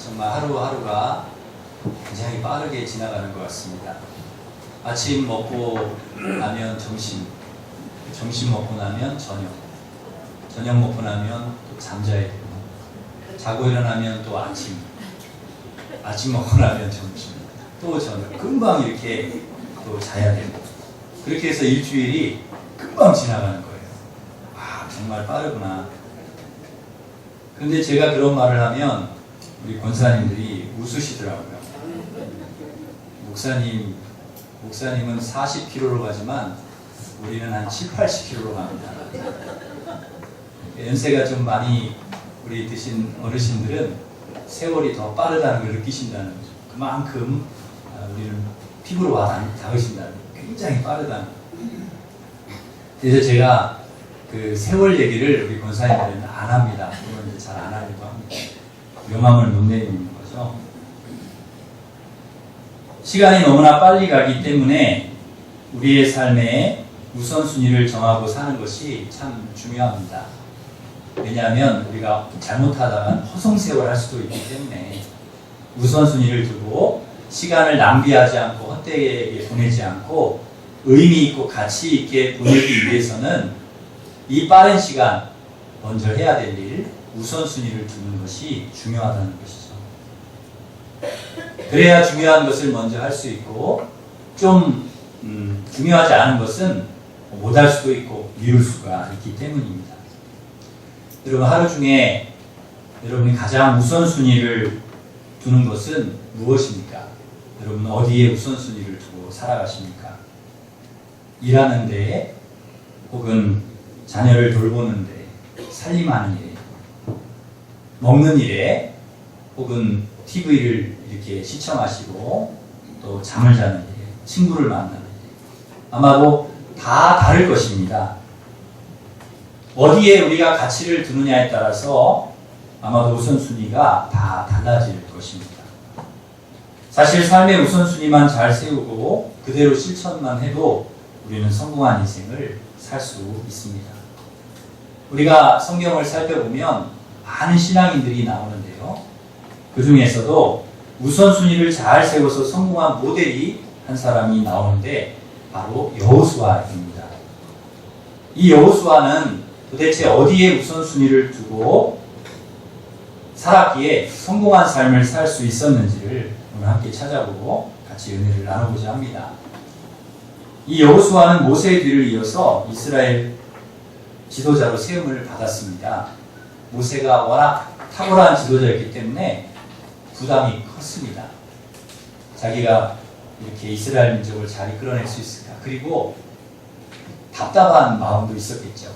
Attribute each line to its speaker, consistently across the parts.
Speaker 1: 정말 하루하루가 굉장히 빠르게 지나가는 것 같습니다. 아침 먹고 나면 점심, 점심 먹고 나면 저녁, 저녁 먹고 나면 또 잠자야 되고, 자고 일어나면 또 아침, 아침 먹고 나면 점심, 또 저녁, 금방 이렇게 또 자야 되고, 그렇게 해서 일주일이 금방 지나가는 거예요. 아, 정말 빠르구나. 그런데 제가 그런 말을 하면 우리 권사님들이 웃으시더라고요. 목사님은 40km로 가지만 우리는 한 7, 80km로 갑니다. 연세가 좀 많이 우리 드신 어르신들은 세월이 더 빠르다는 걸 느끼신다는 거죠. 그만큼 우리는 피부로 닿으신다는 거죠. 굉장히 빠르다는 거죠. 그래서 제가 그 세월 얘기를 우리 권사님들은 안 합니다. 그건 잘 안 하려고 합니다. 명함을 못 내리는 거죠. 시간이 너무나 빨리 가기 때문에 우리의 삶에 우선순위를 정하고 사는 것이 참 중요합니다. 왜냐하면 우리가 잘못하다간 허송세월 할 수도 있기 때문에 우선순위를 두고 시간을 낭비하지 않고 헛되게 보내지 않고 의미 있고 가치 있게 보내기 위해서는 이 빠른 시간 먼저 해야 될 일, 우선순위를 두는 것이 중요하다는 것이죠. 그래야 중요한 것을 먼저 할 수 있고 좀 중요하지 않은 것은 못할 수도 있고 미룰 수가 있기 때문입니다. 여러분 하루 중에 여러분이 가장 우선순위를 두는 것은 무엇입니까? 여러분 어디에 우선순위를 두고 살아가십니까? 일하는 데 혹은 자녀를 돌보는 데, 살림하는 일에, 먹는 일에 혹은 TV를 이렇게 시청하시고 또 잠을 자는 일에, 친구를 만나는 일에 아마도 다 다를 것입니다. 어디에 우리가 가치를 두느냐에 따라서 아마도 우선순위가 다 달라질 것입니다. 사실 삶의 우선순위만 잘 세우고 그대로 실천만 해도 우리는 성공한 인생을 살 수 있습니다. 우리가 성경을 살펴보면 많은 신앙인들이 나오는데요. 그 중에서도 우선순위를 잘 세워서 성공한 모델이 한 사람이 나오는데 바로 여호수아입니다. 이 여호수아는 도대체 어디에 우선순위를 두고 살았기에 성공한 삶을 살 수 있었는지를 오늘 함께 찾아보고 같이 은혜를 나눠보자 합니다. 이 여호수아는 모세의 뒤를 이어서 이스라엘 지도자로 세움을 받았습니다. 모세가 워낙 탁월한 지도자였기 때문에 부담이 컸습니다. 자기가 이렇게 이스라엘 민족을 잘 이끌어낼 수 있을까? 그리고 답답한 마음도 있었겠죠.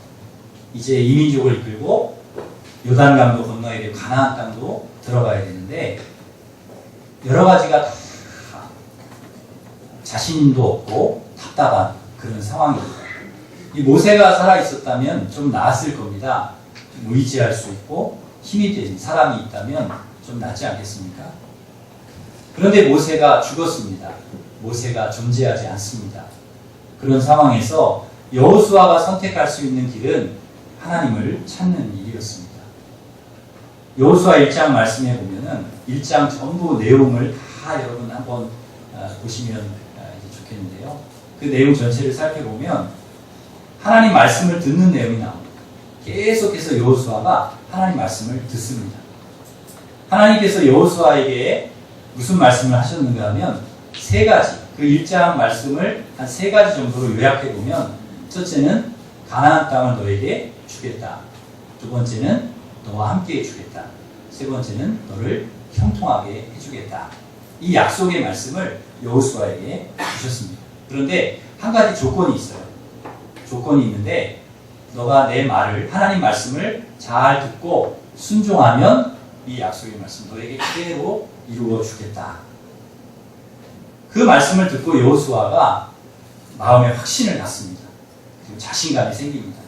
Speaker 1: 이제 이 민족을 이끌고 요단강도 건너야 되고 가나안 땅도 들어가야 되는데 여러 가지가 다 자신도 없고 답답한 그런 상황입니다. 이 모세가 살아있었다면 좀 나았을 겁니다. 좀 의지할 수 있고 힘이 되는 사람이 있다면 좀 낫지 않겠습니까? 그런데 모세가 죽었습니다. 모세가 존재하지 않습니다. 그런 상황에서 여호수아가 선택할 수 있는 길은 하나님을 찾는 일이었습니다. 여호수아 1장 말씀해 보면은 1장 전부 내용을 다 여러분 한번 보시면 좋겠는데요. 그 내용 전체를 살펴보면 하나님 말씀을 듣는 내용이 나옵니다. 계속해서 여호수아가 하나님 말씀을 듣습니다. 하나님께서 여호수아에게 무슨 말씀을 하셨는가 하면 세 가지, 그 1장 말씀을 한 세 가지 정도로 요약해 보면 첫째는 가나안 땅을 너에게 주겠다. 두 번째는 너와 함께 해주겠다. 세 번째는 너를 형통하게 해주겠다. 이 약속의 말씀을 여호수아에게 주셨습니다. 그런데 한 가지 조건이 있어요. 조건이 있는데 너가 내 말을 하나님 말씀을 잘 듣고 순종하면 이 약속의 말씀 너에게 그대로 이루어 주겠다. 그 말씀을 듣고 여호수아가 마음에 확신을 갖습니다. 그리고 자신감이 생깁니다.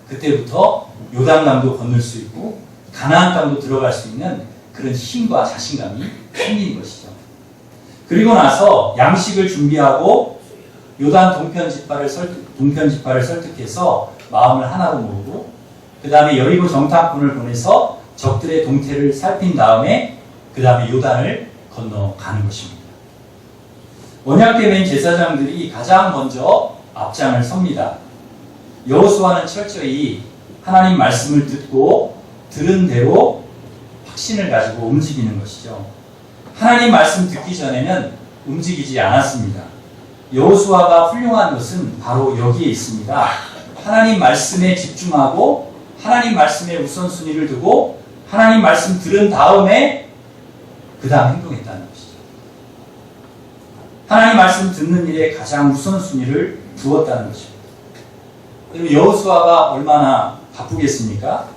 Speaker 1: 그때부터 요단강도 건널 수 있고 가나안 땅도 들어갈 수 있는 그런 힘과 자신감이 생기는 것이죠. 그리고 나서 양식을 준비하고 요단 동편 지파를 설득해서 마음을 하나로 모으고 그 다음에 여리고 정탐꾼을 보내서 적들의 동태를 살핀 다음에 그 다음에 요단을 건너가는 것입니다. 언약궤 제사장들이 가장 먼저 앞장을 섭니다. 여호수아는 철저히 하나님 말씀을 듣고 들은 대로 확신을 가지고 움직이는 것이죠. 하나님 말씀 듣기 전에는 움직이지 않았습니다. 여호수아가 훌륭한 것은 바로 여기에 있습니다. 하나님 말씀에 집중하고 하나님 말씀에 우선순위를 두고 하나님 말씀 들은 다음에 그 다음 행동했다는 것이죠. 하나님 말씀 듣는 일에 가장 우선순위를 두었다는 것입니다. 그리고 여호수아가 얼마나 바쁘겠습니까?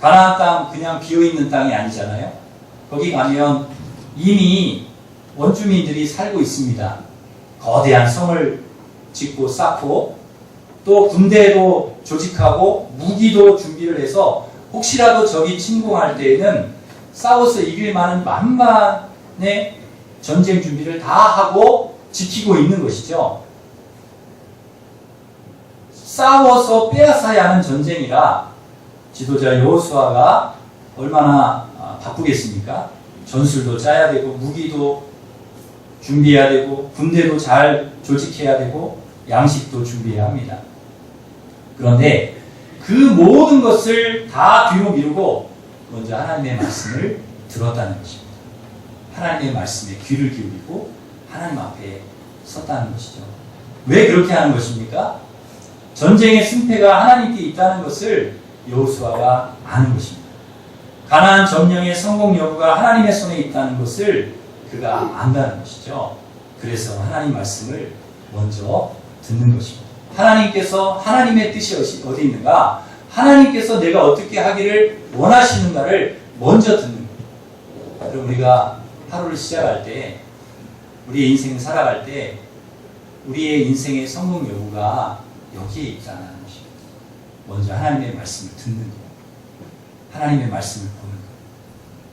Speaker 1: 가나안 땅 그냥 비어있는 땅이 아니잖아요. 거기 가면 이미 원주민들이 살고 있습니다. 거대한 성을 짓고 쌓고 또 군대도 조직하고 무기도 준비를 해서 혹시라도 적이 침공할 때에는 싸워서 이길 만한 만반의 전쟁 준비를 다 하고 지키고 있는 것이죠. 싸워서 빼앗아야 하는 전쟁이라 지도자 여호수아가 얼마나 바쁘겠습니까? 전술도 짜야 되고 무기도 준비해야 되고 군대도 잘 조직해야 되고 양식도 준비해야 합니다. 그런데 그 모든 것을 다 뒤로 미루고 먼저 하나님의 말씀을 들었다는 것입니다. 하나님의 말씀에 귀를 기울이고 하나님 앞에 섰다는 것이죠. 왜 그렇게 하는 것입니까? 전쟁의 승패가 하나님께 있다는 것을 여호수아가 아는 것입니다. 가나안 점령의 성공 여부가 하나님의 손에 있다는 것을 그가 안다는 것이죠. 그래서 하나님 말씀을 먼저 듣는 것입니다. 하나님께서 하나님의 뜻이 어디 있는가? 하나님께서 내가 어떻게 하기를 원하시는가를 먼저 듣는 거예요. 그럼 우리가 하루를 시작할 때, 우리의 인생을 살아갈 때 우리의 인생의 성공 여부가 여기에 있다는 것입니다. 먼저 하나님의 말씀을 듣는 거예요. 하나님의 말씀을 보는 거예요.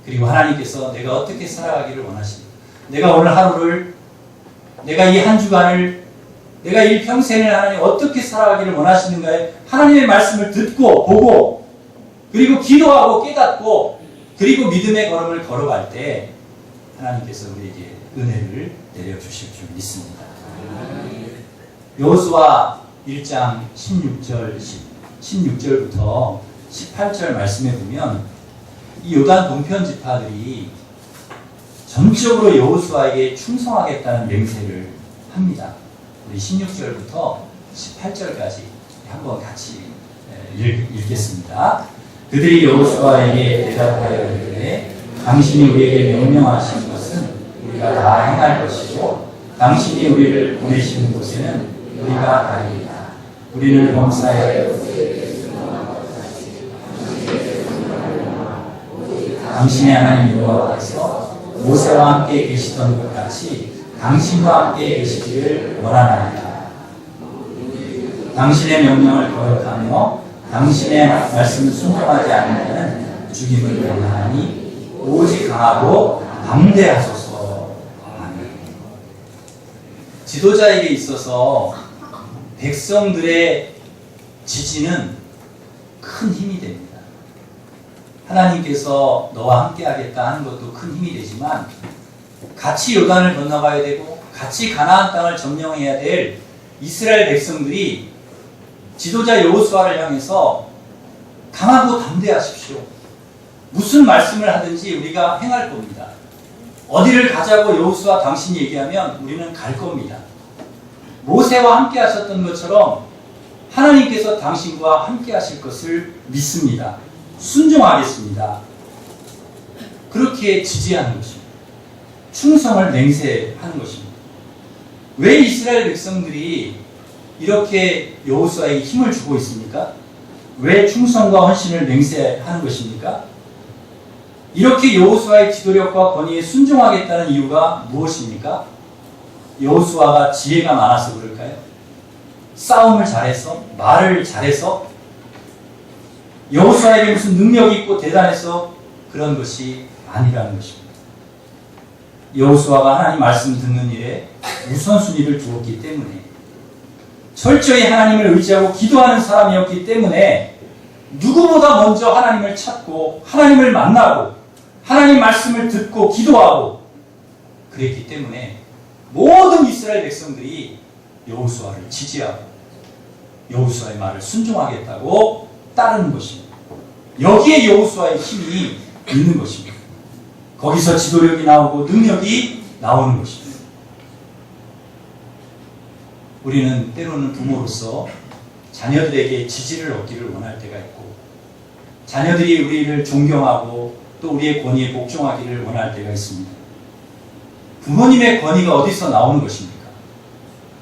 Speaker 1: 그리고 하나님께서 내가 어떻게 살아가기를 원하십니까? 내가 오늘 하루를, 내가 이 한 주간을, 내가 이 평생을 하나님 어떻게 살아가기를 원하시는가에 하나님의 말씀을 듣고 보고 그리고 기도하고 깨닫고 그리고 믿음의 걸음을 걸어갈 때 하나님께서 우리에게 은혜를 내려주실 줄 믿습니다. 여호수아 1장 16절부터 18절 말씀에 보면 이 요단 동편 지파들이 전적으로 여호수아에게 충성하겠다는 맹세를 합니다. 우리 16절부터 18절까지 한번 같이 읽겠습니다. 그들이 여호수아에게 대답하여 이르되 당신이 우리에게 명령하신 것은 우리가 다 행할 것이고 당신이 우리를 보내시는 곳에는 우리가 가리이다. 우리를 범사에 당신의 하나님 여호와께서 모세와 함께 계시던 것 같이 당신과 함께 계시기를 원하나이다. 당신의 명령을 거역하며 당신의 말씀을 순종하지 않으면 죽임을 명하니 오직 강하고 담대하소서. 아멘. 지도자에게 있어서 백성들의 지지는 큰 힘이 됩니다. 하나님께서 너와 함께 하겠다 하는 것도 큰 힘이 되지만 같이 요단을 건너가야 되고 같이 가나안 땅을 점령해야 될 이스라엘 백성들이 지도자 여호수아를 향해서 강하고 담대하십시오. 무슨 말씀을 하든지 우리가 행할 겁니다. 어디를 가자고 여호수아 당신이 얘기하면 우리는 갈 겁니다. 모세와 함께 하셨던 것처럼 하나님께서 당신과 함께 하실 것을 믿습니다. 순종하겠습니다. 그렇게 지지하는 것입니다. 충성을 맹세하는 것입니다. 왜 이스라엘 백성들이 이렇게 여호수아에게 힘을 주고 있습니까? 왜 충성과 헌신을 맹세하는 것입니까? 이렇게 여호수아의 지도력과 권위에 순종하겠다는 이유가 무엇입니까? 여호수아가 지혜가 많아서 그럴까요? 싸움을 잘해서? 말을 잘해서? 여호수아에게 무슨 능력이 있고 대단해서 그런 것이 아니라는 것입니다. 여호수아가 하나님 말씀 듣는 일에 우선순위를 두었기 때문에 철저히 하나님을 의지하고 기도하는 사람이었기 때문에 누구보다 먼저 하나님을 찾고 하나님을 만나고 하나님 말씀을 듣고 기도하고 그랬기 때문에 모든 이스라엘 백성들이 여호수아를 지지하고 여호수아의 말을 순종하겠다고 따르는 것입니다. 여기에 여호수아의 힘이 있는 것입니다. 거기서 지도력이 나오고 능력이 나오는 것입니다. 우리는 때로는 부모로서 자녀들에게 지지를 얻기를 원할 때가 있고 자녀들이 우리를 존경하고 또 우리의 권위에 복종하기를 원할 때가 있습니다. 부모님의 권위가 어디서 나오는 것입니까?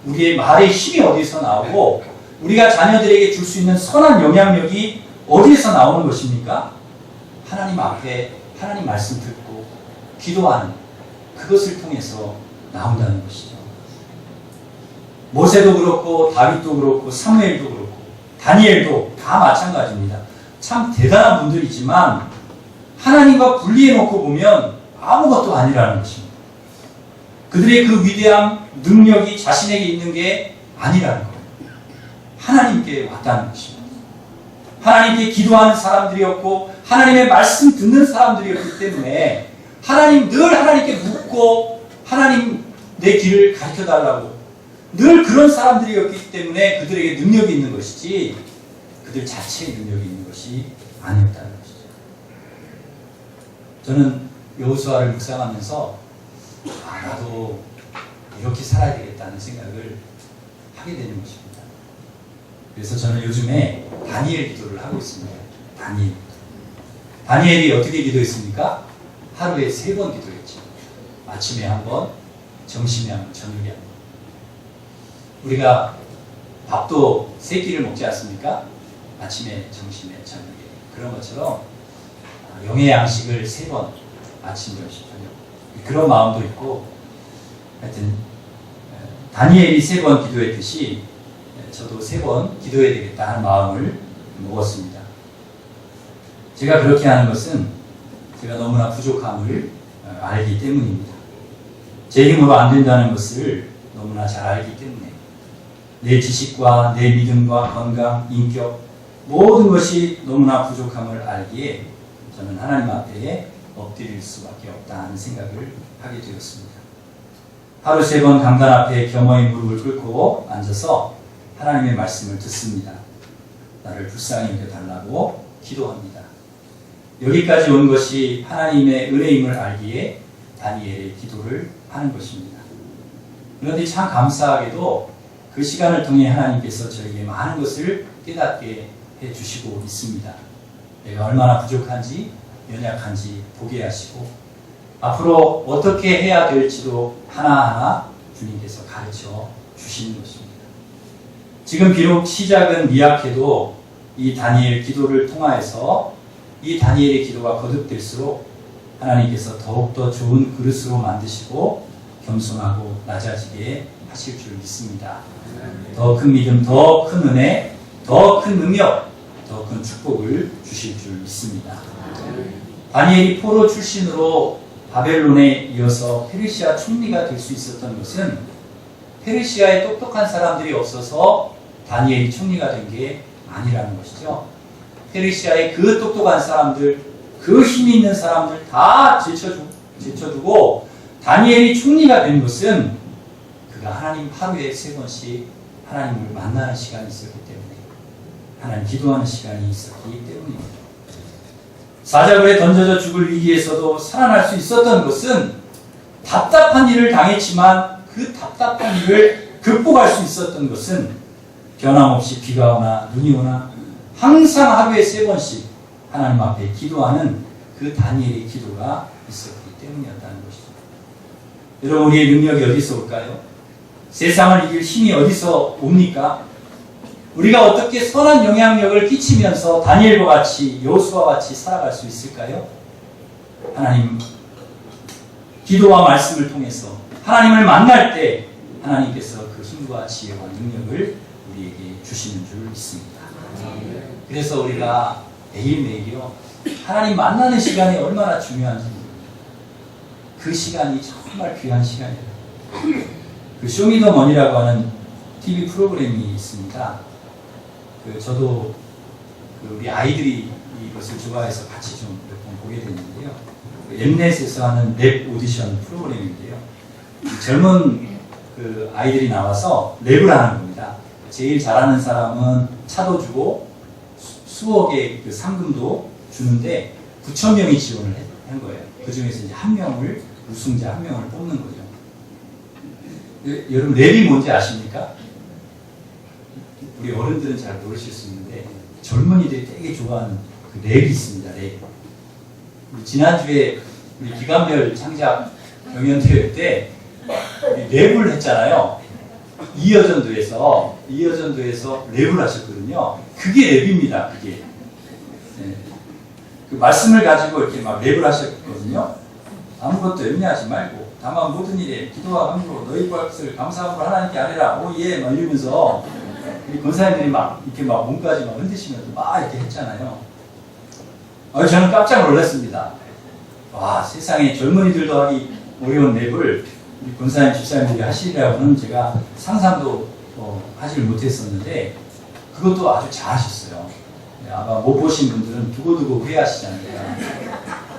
Speaker 1: 우리의 말의 힘이 어디서 나오고 우리가 자녀들에게 줄 수 있는 선한 영향력이 어디에서 나오는 것입니까? 하나님 앞에 하나님 말씀 듣고 기도하는 그것을 통해서 나온다는 것이죠. 모세도 그렇고 다윗도 그렇고 사무엘도 그렇고 다니엘도 다 마찬가지입니다. 참 대단한 분들이지만 하나님과 분리해놓고 보면 아무것도 아니라는 것입니다. 그들의 그 위대한 능력이 자신에게 있는 게 아니라는 거예요. 하나님께 왔다는 것입니다. 하나님께 기도하는 사람들이었고 하나님의 말씀 듣는 사람들이었기 때문에 하나님 늘 하나님께 묻고 하나님 내 길을 가르쳐달라고 늘 그런 사람들이었기 때문에 그들에게 능력이 있는 것이지 그들 자체의 능력이 있는 것이 아니었다는 것이죠. 저는 여호수아를 묵상하면서 나도 이렇게 살아야 되겠다는 생각을 하게 되는 것입니다. 그래서 저는 요즘에 다니엘 기도를 하고 있습니다. 다니엘이 어떻게 기도했습니까? 하루에 3번 기도했죠. 아침에 1번, 점심에 1번, 저녁에 1번. 우리가 밥도 3끼를 먹지 않습니까? 아침에, 점심에, 저녁에. 그런 것처럼 영의 양식을 3번, 아침, 점심, 저녁. 그런 마음도 있고 하여튼 다니엘이 3번 기도했듯이 저도 3번 기도해야 되겠다 하는 마음을 먹었습니다. 제가 그렇게 하는 것은 제가 너무나 부족함을 알기 때문입니다. 제 힘으로 안 된다는 것을 너무나 잘 알기 때문에 내 지식과 내 믿음과 건강, 인격 모든 것이 너무나 부족함을 알기에 저는 하나님 앞에 엎드릴 수밖에 없다 하는 생각을 하게 되었습니다. 하루 3번 강단 앞에 겸허히 무릎을 꿇고 앉아서 하나님의 말씀을 듣습니다. 나를 불쌍히 여겨달라고 기도합니다. 여기까지 온 것이 하나님의 은혜임을 알기에 다니엘의 기도를 하는 것입니다. 그런데 참 감사하게도 그 시간을 통해 하나님께서 저에게 많은 것을 깨닫게 해주시고 있습니다. 내가 얼마나 부족한지 연약한지 보게 하시고 앞으로 어떻게 해야 될지도 하나하나 주님께서 가르쳐 주시는 것입니다. 지금 비록 시작은 미약해도 이 다니엘 기도를 통하여서 이 다니엘의 기도가 거듭될수록 하나님께서 더욱더 좋은 그릇으로 만드시고 겸손하고 낮아지게 하실 줄 믿습니다. 더 큰 믿음, 더 큰 은혜, 더 큰 능력, 더 큰 축복을 주실 줄 믿습니다. 다니엘이 포로 출신으로 바벨론에 이어서 페르시아 총리가 될 수 있었던 것은 페르시아에 똑똑한 사람들이 없어서 다니엘이 총리가 된 게 아니라는 것이죠. 페르시아의 그 똑똑한 사람들, 그 힘이 있는 사람들 다 제쳐두고 다니엘이 총리가 된 것은 그가 하나님 하루에 3번씩 하나님을 만나는 시간이 있었기 때문에 하나님 기도하는 시간이 있었기 때문입니다. 사자굴에 던져져 죽을 위기에서도 살아날 수 있었던 것은 답답한 일을 당했지만 그 답답한 일을 극복할 수 있었던 것은 변함없이 비가 오나 눈이 오나 항상 하루에 3번씩 하나님 앞에 기도하는 그 다니엘의 기도가 있었기 때문이었다는 것이죠. 여러분, 우리의 능력이 어디서 올까요? 세상을 이길 힘이 어디서 옵니까? 우리가 어떻게 선한 영향력을 끼치면서 다니엘과 같이 여호수아와 같이 살아갈 수 있을까요? 하나님 기도와 말씀을 통해서 하나님을 만날 때 하나님께서 그 힘과 지혜와 능력을 우리에게 주시는 줄 믿습니다. 그래서 우리가 매일매일요 하나님 만나는 시간이 얼마나 중요한지 모릅니다. 그 시간이 정말 귀한 시간이에요. 그 쇼미더머니라고 하는 TV 프로그램이 있습니다. 저도 우리 아이들이 이것을 좋아해서 같이 좀 몇 번 보게 됐는데요. 엠넷에서 하는 랩 오디션 프로그램인데요. 젊은 그 아이들이 나와서 랩을 하는 겁니다. 제일 잘하는 사람은 차도 주고 수억의 그 상금도 주는데 9,000명이 지원을 한 거예요. 그 중에서 이제 한 명을 우승자 한 명을 뽑는 거죠. 여러분 랩이 뭔지 아십니까? 우리 어른들은 잘 모르실 수 있는데 젊은이들이 되게 좋아하는 그 랩이 있습니다. 랩. 지난주에 우리 기간별 창작 경연대회 때 랩을 했잖아요. 이여전도에서 랩을 하셨거든요. 그게 랩입니다. 그게. 네. 그 말씀을 가지고 이렇게 막 랩을 하셨거든요. 아무것도 염려하지 말고 다만 모든 일에 기도와 간구로 너희 것을 감사함으로 하나님께 아뢰라. 오예 막 이러면서 우리 권사님들이 막 이렇게 막 몸까지 막 흔드시면서 막 이렇게 했잖아요. 저는 깜짝 놀랐습니다. 와, 세상에 젊은이들도 하기 어려운 랩을 우리 권사님 집사님들이 하시리라고는 제가 상상도 하지를 못했었는데 그것도 아주 잘하셨어요. 네, 아마 못 보신 분들은 두고두고 후회하시잖아요.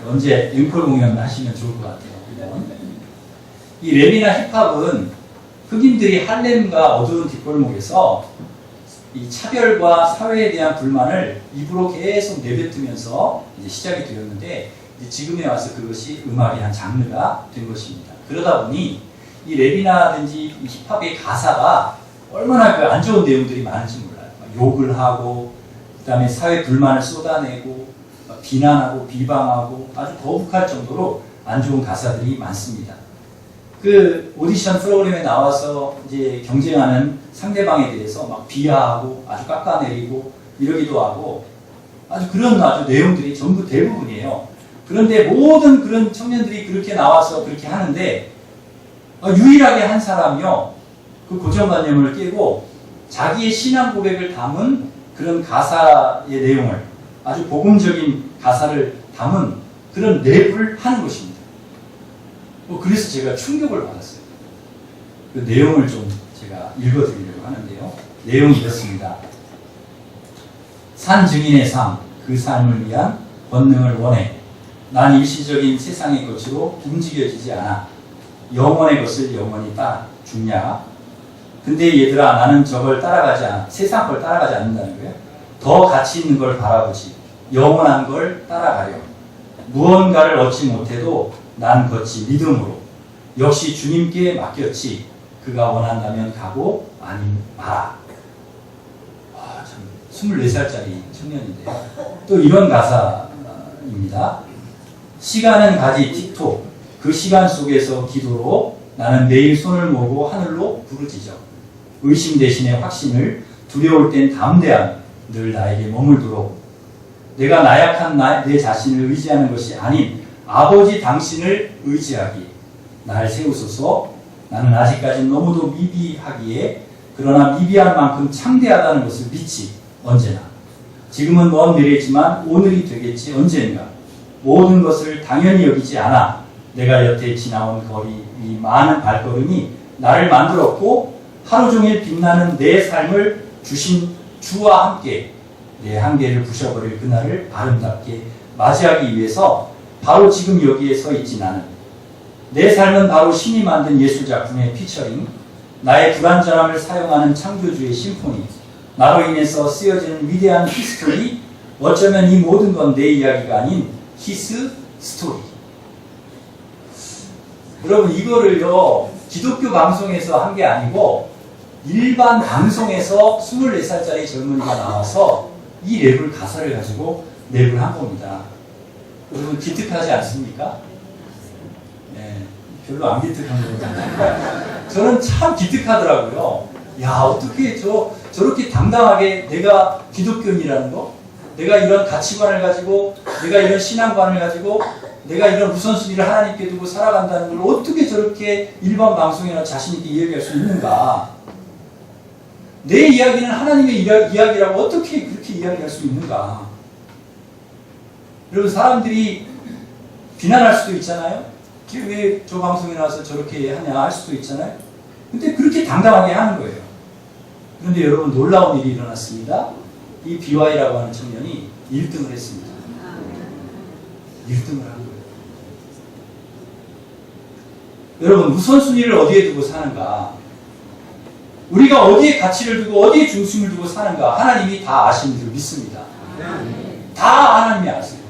Speaker 1: 언제 앵콜 공연 하시면 좋을 것 같아요. 이 랩이나 힙합은 흑인들이 할렘과 어두운 뒷골목에서 이 차별과 사회에 대한 불만을 입으로 계속 내뱉으면서 이제 시작이 되었는데 이제 지금에 와서 그것이 음악의 한 장르가 된 것입니다. 그러다 보니 이 랩이나든지 이 힙합의 가사가 얼마나 그 안 좋은 내용들이 많은지 몰라요. 욕을 하고 그 다음에 사회 불만을 쏟아내고 비난하고 비방하고 아주 거북할 정도로 안 좋은 가사들이 많습니다. 그 오디션 프로그램에 나와서 이제 경쟁하는 상대방에 대해서 막 비하하고 아주 깎아내리고 이러기도 하고 아주 그런 아주 내용들이 전부 대부분이에요. 그런데 모든 그런 청년들이 그렇게 나와서 그렇게 하는데 유일하게 한 사람이요. 그 고정관념을 깨고 자기의 신앙 고백을 담은 그런 가사의 내용을 아주 복음적인 가사를 담은 그런 랩을 하는 것입니다. 그래서 제가 충격을 받았어요. 그 내용을 좀 제가 읽어드리려고 하는데요. 내용이 이렇습니다. 산 증인의 삶, 그 삶을 위한 권능을 원해. 난 일시적인 세상의 것으로 움직여지지 않아. 영원의 것을 영원히 따라. 죽냐? 근데 얘들아, 나는 저걸 따라가지 않아. 세상 걸 따라가지 않는다는 거예요. 더 가치 있는 걸 바라보지. 영원한 걸 따라가려. 무언가를 얻지 못해도 난 걷지 믿음으로. 역시 주님께 맡겼지. 그가 원한다면 가고 아니면 마라. 참 24살짜리 청년인데요. 또 이런 가사입니다. 시간은 가지 틱톡. 그 시간 속에서 기도로 나는 매일 손을 모으고 하늘로 부르짖어. 의심 대신에 확신을, 두려울 땐 담대함, 늘 나에게 머물도록. 내가 나약한 내 자신을 의지하는 것이 아닌 아버지 당신을 의지하기. 날 세우소서. 나는 아직까지 너무도 미비하기에 그러나 미비한 만큼 창대하다는 것을 믿지. 언제나. 지금은 먼 미래지만 오늘이 되겠지 언젠가. 모든 것을 당연히 여기지 않아. 내가 여태 지나온 거리 이 많은 발걸음이 나를 만들었고 하루 종일 빛나는 내 삶을 주신 주와 함께 내 한계를 부셔버릴 그날을 아름답게 맞이하기 위해서 바로 지금 여기에 서 있지 나는. 내 삶은 바로 신이 만든 예술작품의 피처링, 나의 불완전함을 사용하는 창조주의 심포니, 나로 인해서 쓰여지는 위대한 히스토리, 어쩌면 이 모든 건 내 이야기가 아닌 히스 스토리. 여러분 이거를요 기독교 방송에서 한 게 아니고 일반 방송에서 24살짜리 젊은이가 나와서 이 랩을 가사를 가지고 랩을 한 겁니다. 여러분 기특하지 않습니까? 네, 별로 안 기특한 것 같아요. 저는 참 기특하더라고요. 야 어떻게 저렇게 당당하게 내가 기독교인이라는 거, 내가 이런 가치관을 가지고, 내가 이런 신앙관을 가지고, 내가 이런 우선순위를 하나님께 두고 살아간다는 걸 어떻게 저렇게 일반 방송이나 자신있게 이야기할 수 있는가? 내 이야기는 하나님의 이야기라고 어떻게 그렇게 이야기할 수 있는가? 여러분 사람들이 비난할 수도 있잖아요. 왜 저 방송에 나와서 저렇게 하냐 할 수도 있잖아요. 근데 그렇게 당당하게 하는 거예요. 그런데 여러분 놀라운 일이 일어났습니다. 이 BY라고 하는 청년이 1등을 했습니다. 1등을 한 거예요. 여러분, 우선순위를 어디에 두고 사는가? 우리가 어디에 가치를 두고 어디에 중심을 두고 사는가? 하나님이 다 아시는 줄 믿습니다. 다 하나님이 아세요.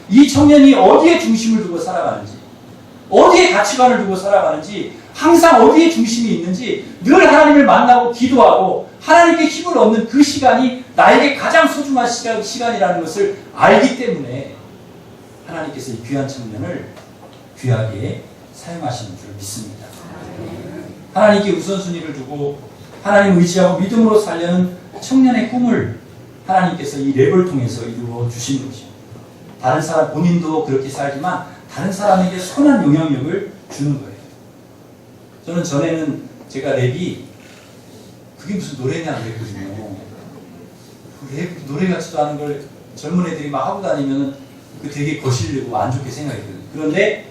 Speaker 1: 이 청년이 어디에 중심을 두고 살아가는지, 어디에 가치관을 두고 살아가는지, 항상 어디에 중심이 있는지 늘 하나님을 만나고 기도하고 하나님께 힘을 얻는 그 시간이 나에게 가장 소중한 시간이라는 것을 알기 때문에 하나님께서 이 귀한 청년을 귀하게 사용하시는 줄 믿습니다. 하나님께 우선순위를 두고 하나님 의지하고 믿음으로 살려는 청년의 꿈을 하나님께서 이 랩을 통해서 이루어 주시는 것입니다. 다른 사람, 본인도 그렇게 살지만 다른 사람에게 선한 영향력을 주는 거예요. 저는 전에는 제가 랩이 그게 무슨 노래냐 그랬거든요. 랩 노래 같지도 않은 걸 젊은 애들이 막 하고 다니면 그 되게 거슬리고 안 좋게 생각했거든요. 그런데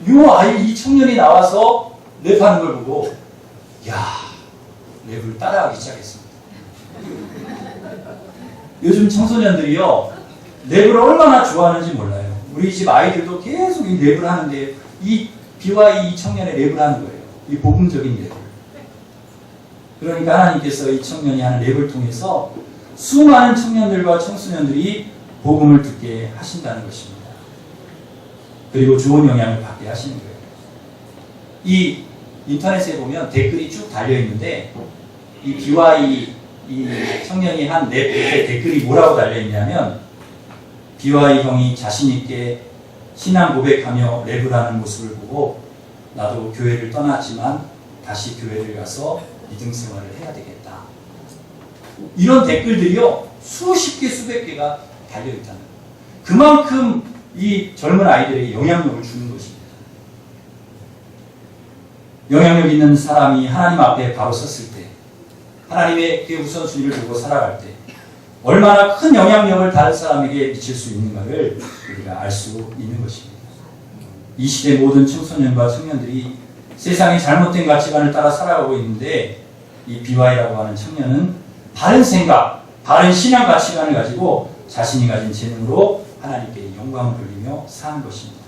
Speaker 1: 이 청년이 나와서 랩하는 걸 보고 야, 랩을 따라하기 시작했습니다. 요즘 청소년들이요, 랩을 얼마나 좋아하는지 몰라요. 우리 집 아이들도 계속 이 랩을 하는데 이 BY 이 청년의 랩을 하는 거예요. 이 복음적인 랩을. 그러니까 하나님께서 이 청년이 하는 랩을 통해서 수많은 청년들과 청소년들이 복음을 듣게 하신다는 것입니다. 그리고 좋은 영향을 받게 하시는 거예요. 이 인터넷에 보면 댓글이 쭉 달려있는데 이 BY 이 청년이 한 랩 밑에 댓글이 뭐라고 달려있냐면 BY 형이 자신있게 신앙 고백하며 랩을 하는 모습을 보고 나도 교회를 떠났지만 다시 교회를 가서 믿음 생활을 해야 되겠다. 이런 댓글들이요, 수십 개, 수백 개가 달려있다는 거예요. 그만큼 이 젊은 아이들에게 영향력을 주는 것입니다. 영향력 있는 사람이 하나님 앞에 바로 섰을 때, 하나님의 그 우선순위를 두고 살아갈 때 얼마나 큰 영향력을 다른 사람에게 미칠 수 있는가를 우리가 알 수 있는 것입니다. 이 시대 모든 청소년과 청년들이 세상의 잘못된 가치관을 따라 살아가고 있는데 이 BY라고 하는 청년은 바른 생각, 바른 신앙 가치관을 가지고 자신이 가진 재능으로 하나님께 영광을 돌리며 사는 것입니다.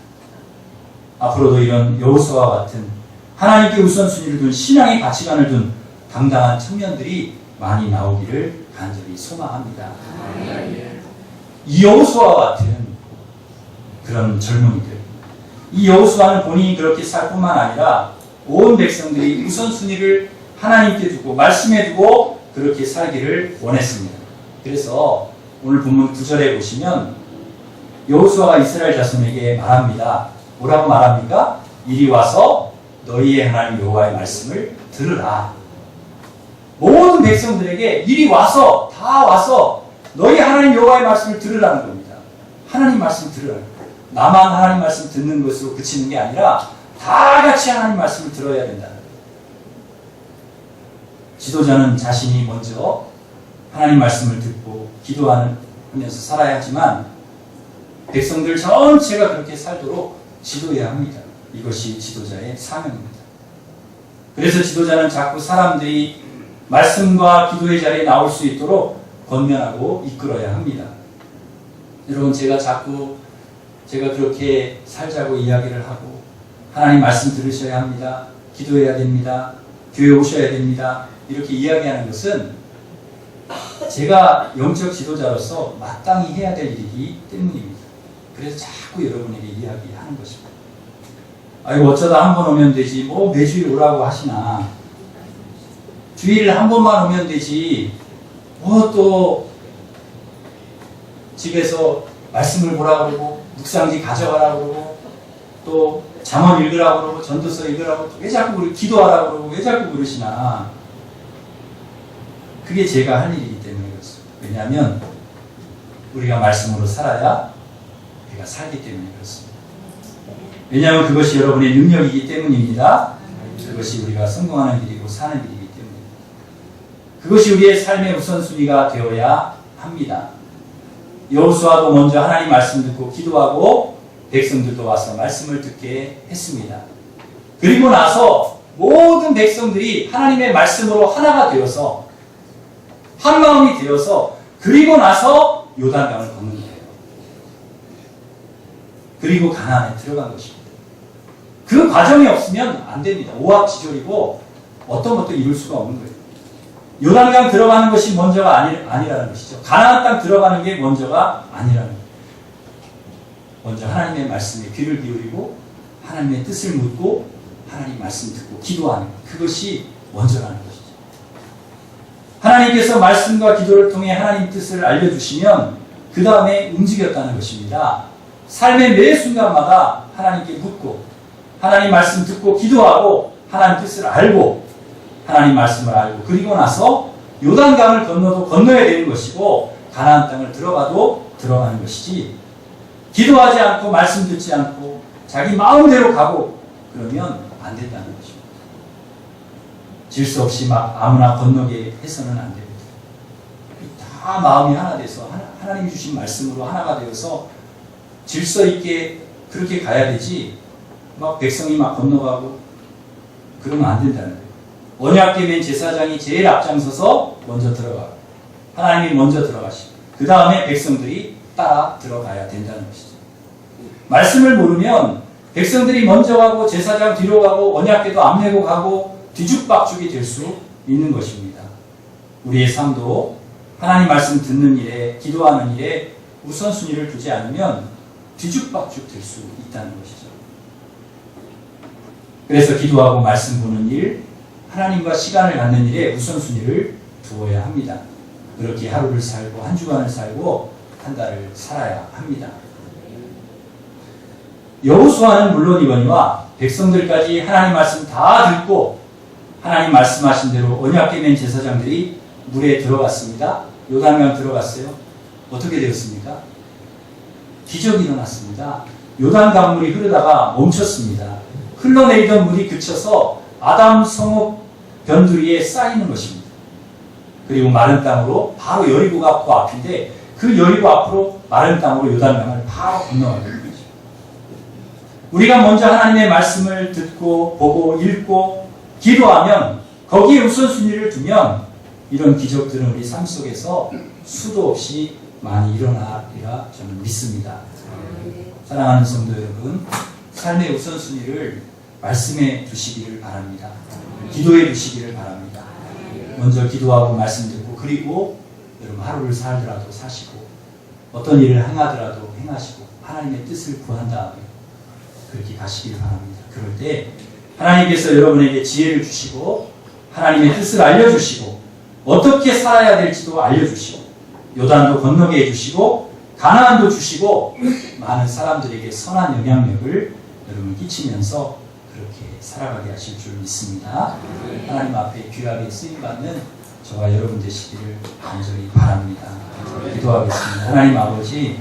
Speaker 1: 앞으로도 이런 여호수아와 같은 하나님께 우선순위를 둔 신앙의 가치관을 둔 당당한 청년들이 많이 나오기를 간절히 소망합니다. 이 여호수아와 같은 그런 젊은이들, 이 여호수아는 본인이 그렇게 살 뿐만 아니라 온 백성들이 우선순위를 하나님께 두고 말씀에 두고 그렇게 살기를 원했습니다. 그래서 오늘 본문 9절에 보시면 여호수아가 이스라엘 자손에게 말합니다. 뭐라고 말합니까? 이리 와서 너희의 하나님 여호와의 말씀을 들으라. 모든 백성들에게 이리 와서, 다 와서 너희 하나님 여호와의 말씀을 들으라는 겁니다. 하나님 말씀 들으라는 거예요. 나만 하나님 말씀 듣는 것으로 그치는 게 아니라 다 같이 하나님 말씀을 들어야 된다는 거예요. 지도자는 자신이 먼저 하나님 말씀을 듣고 기도하면서 살아야 하지만 백성들 전체가 그렇게 살도록 지도해야 합니다. 이것이 지도자의 사명입니다. 그래서 지도자는 자꾸 사람들이 말씀과 기도의 자리에 나올 수 있도록 권면하고 이끌어야 합니다. 여러분, 제가 그렇게 살자고 이야기를 하고 하나님 말씀 들으셔야 합니다. 기도해야 됩니다. 교회 오셔야 됩니다. 이렇게 이야기하는 것은 제가 영적 지도자로서 마땅히 해야 될 일이기 때문입니다. 그래서 자꾸 여러분에게 이야기하는 것입니다. 아이고, 어쩌다 한 번 오면 되지. 뭐 매주일 오라고 하시나. 주일 한 번만 오면 되지. 뭐 또 집에서 말씀을 보라고 그러고 묵상지 가져가라고 그러고 또 잠언 읽으라고 그러고 전도서 읽으라고 왜 자꾸 우리 기도하라고 그러고 왜 자꾸 그러시나. 그게 제가 할 일이기 때문에 그렇습니다. 왜냐하면 우리가 말씀으로 살아야 우리가 살기 때문에 그렇습니다. 왜냐하면 그것이 여러분의 능력이기 때문입니다. 그것이 우리가 성공하는 일이고 사는 일이기 때문입니다. 그것이 우리의 삶의 우선순위가 되어야 합니다. 여호수아도 먼저 하나님 말씀 듣고 기도하고 백성들도 와서 말씀을 듣게 했습니다. 그리고 나서 모든 백성들이 하나님의 말씀으로 하나가 되어서 한 마음이 되어서 그리고 나서 요단강을 건넌 거예요. 그리고 가나안에 들어간 것입니다. 그 과정이 없으면 안 됩니다. 오합지졸이고 어떤 것도 이룰 수가 없는 거예요. 요단강 들어가는 것이 먼저가 아니라는 것이죠. 가나안 땅 들어가는 게 먼저가 아니라는 거예요. 먼저 하나님의 말씀에 귀를 기울이고 하나님의 뜻을 묻고 하나님 말씀 듣고 기도하는 것. 그것이 먼저라는 것이죠. 하나님께서 말씀과 기도를 통해 하나님 뜻을 알려주시면 그 다음에 움직였다는 것입니다. 삶의 매 순간마다 하나님께 묻고 하나님 말씀 듣고 기도하고 하나님 뜻을 알고 하나님 말씀을 알고 그리고 나서 요단강을 건너도 건너야 되는 것이고 가나안 땅을 들어가도 들어가는 것이지 기도하지 않고 말씀 듣지 않고 자기 마음대로 가고 그러면 안 된다는 것입니다. 질서 없이 막 아무나 건너게 해서는 안 됩니다. 다 마음이 하나 돼서 하나님 주신 말씀으로 하나가 되어서 질서 있게 그렇게 가야 되지 막 백성이 막 건너가고 그러면 안 된다는 거예요. 언약궤 맨 제사장이 제일 앞장서서 먼저 들어가고 하나님이 먼저 들어가시고 그 다음에 백성들이 따라 들어가야 된다는 것이죠. 말씀을 모르면 백성들이 먼저 가고 제사장 뒤로 가고 언약궤도 앞내고 가고 뒤죽박죽이 될 수 있는 것입니다. 우리의 삶도 하나님 말씀 듣는 일에 기도하는 일에 우선순위를 두지 않으면 뒤죽박죽 될 수 있다는 것이죠. 그래서 기도하고 말씀 보는 일, 하나님과 시간을 갖는 일에 우선순위를 두어야 합니다. 그렇게 하루를 살고 한 주간을 살고 한 달을 살아야 합니다. 여호수아는 물론이거니와 백성들까지 하나님 말씀 다 듣고 하나님 말씀하신 대로 언약궤 맨 제사장들이 물에 들어갔습니다. 요단강 들어갔어요. 어떻게 되었습니까? 기적이 일어났습니다. 요단 강물이 흐르다가 멈췄습니다. 흘러내리던 물이 그쳐서 아담 성읍 변두리에 쌓이는 것입니다. 그리고 마른 땅으로 바로 여리고가 그 앞인데 그 여리고 앞으로 마른 땅으로 요단강을 바로 건너가는 거죠. 우리가 먼저 하나님의 말씀을 듣고 보고 읽고 기도하면 거기에 우선순위를 두면 이런 기적들은 우리 삶 속에서 수도 없이 많이 일어나리라 저는 믿습니다. 사랑하는 성도 여러분, 삶의 우선순위를 말씀에 두시기를 바랍니다. 기도에 두시기를 바랍니다. 먼저 기도하고 말씀 듣고 그리고 여러분 하루를 살더라도 사시고 어떤 일을 행하더라도 행하시고 하나님의 뜻을 구한 다음에 그렇게 가시길 바랍니다. 그럴 때 하나님께서 여러분에게 지혜를 주시고 하나님의 뜻을 알려주시고 어떻게 살아야 될지도 알려주시고 요단도 건너게 해주시고 가나안도 주시고 많은 사람들에게 선한 영향력을 여러분 끼치면서 그렇게 살아가게 하실 줄 믿습니다. 하나님 앞에 귀하게 쓰임받는 저와 여러분 되시기를 간절히 바랍니다. 기도하겠습니다. 하나님 아버지